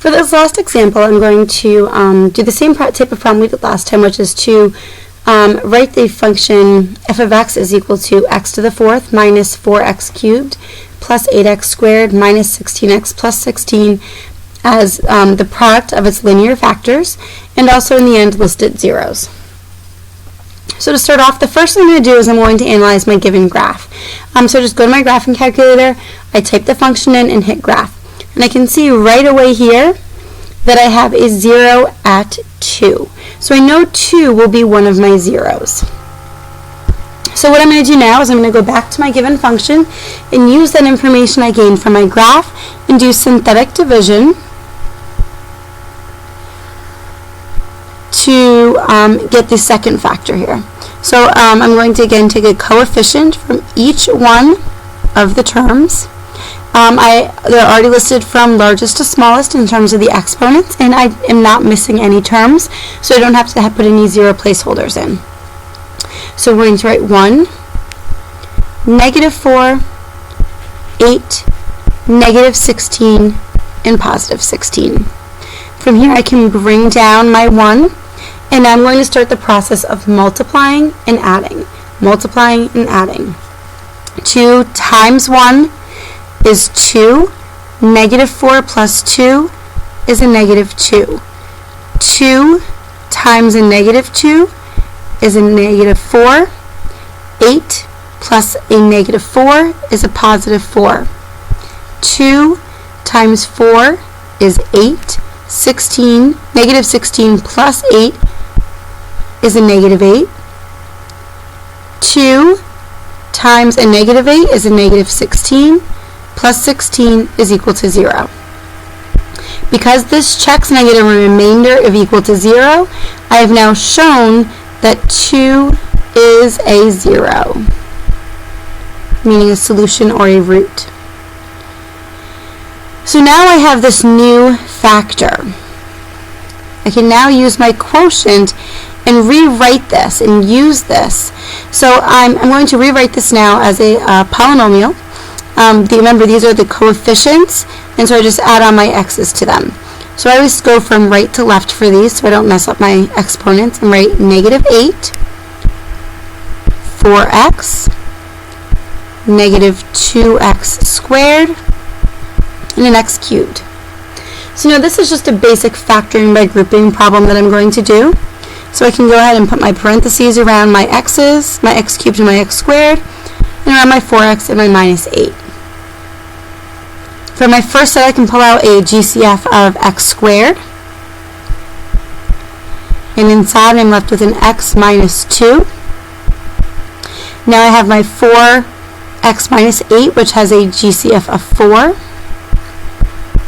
For this last example, I'm going to do the same type of problem we did last time, which is to write the function f of x is equal to x to the fourth minus 4x cubed plus 8x squared minus 16x plus 16 as the product of its linear factors, and also in the end list its zeros. So to start off, the first thing I'm going to do is I'm going to analyze my given graph. So just go to my graphing calculator, I type the function in and hit graph. And I can see right away here that I have a 0 at 2. So I know 2 will be one of my zeros. So what I'm going to do now is I'm going to go back to my given function and use that information I gained from my graph and do synthetic division to get the second factor here. So I'm going to again take a coefficient from each one of the terms. They're already listed from largest to smallest in terms of the exponents, and I am not missing any terms, so I don't have to put any zero placeholders in. So we're going to write 1, negative 4, 8, negative 16, and positive 16. From here I can bring down my 1, and I'm going to start the process of multiplying and adding. Multiplying and adding. 2 times 1 is 2. Negative 4 plus 2 is a negative 2. 2 times a negative 2 is a negative 4. 8 plus a negative 4 is a positive 4. 2 times 4 is 8. 16, negative 16 plus 8 is a negative 8. 2 times a negative 8 is a negative 16. Plus 16 is equal to 0. Because this checks negative remainder of equal to 0, I have now shown that 2 is a 0, meaning a solution or a root. So now I have this new factor. I can now use my quotient and rewrite this and use this. So I'm going to rewrite this now as a polynomial. Remember, these are the coefficients, and so I just add on my x's to them. So I always go from right to left for these so I don't mess up my exponents, and write negative 8, 4x, negative 2x squared, and an x cubed. So now this is just a basic factoring by grouping problem that I'm going to do. So I can go ahead and put my parentheses around my x's, my x cubed and my x squared, and around my 4x and my minus 8. For my first set, I can pull out a GCF of x squared. And inside, I'm left with an x minus 2. Now I have my 4x minus 8, which has a GCF of 4.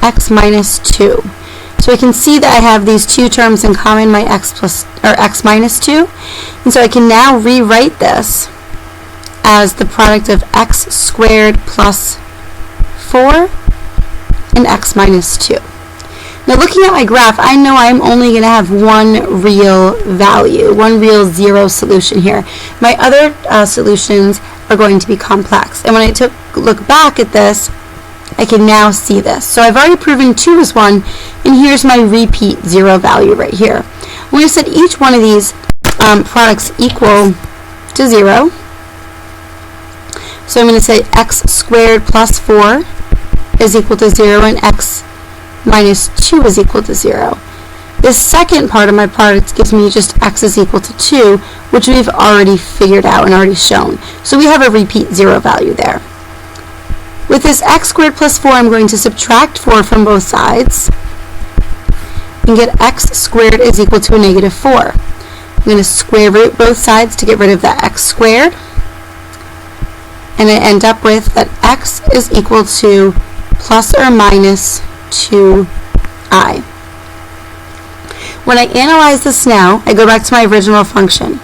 X minus 2. So I can see that I have these two terms in common, my x minus 2. And so I can now rewrite this as the product of x squared plus 4 and x minus 2. Now looking at my graph, I know I'm only going to have one real value, one real zero solution here. My other solutions are going to be complex. And when I look back at this, I can now see this. So I've already proven 2 is 1, and here's my repeat 0 value right here. I'm going to set each one of these products equal to 0. So I'm going to say x squared plus 4 is equal to 0, and x minus 2 is equal to 0. This second part of my product gives me just x is equal to 2, which we've already figured out and already shown. So we have a repeat 0 value there. With this x squared plus 4, I'm going to subtract 4 from both sides and get x squared is equal to a negative 4. I'm going to square root both sides to get rid of that x squared, and I end up with that x is equal to plus or minus 2i. When I analyze this now, I go back to my original function.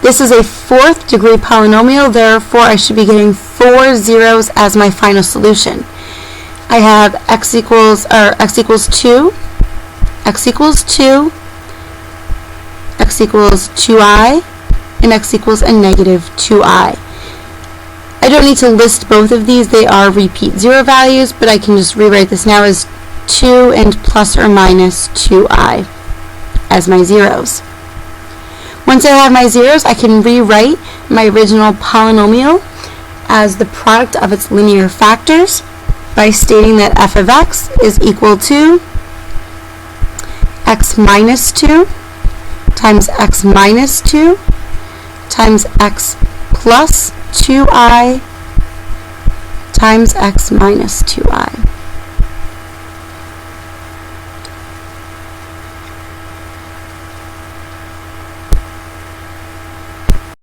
This is a 4th degree polynomial, therefore I should be getting 4 zeros as my final solution. I have x equals 2, x equals 2, x equals 2i, and x equals a negative 2i. I don't need to list both of these, they are repeat 0 values, but I can just rewrite this now as 2 and plus or minus 2i as my zeros. Once I have my zeros, I can rewrite my original polynomial as the product of its linear factors by stating that f of x is equal to x minus 2 times x minus 2 times x plus 2i times x minus 2i.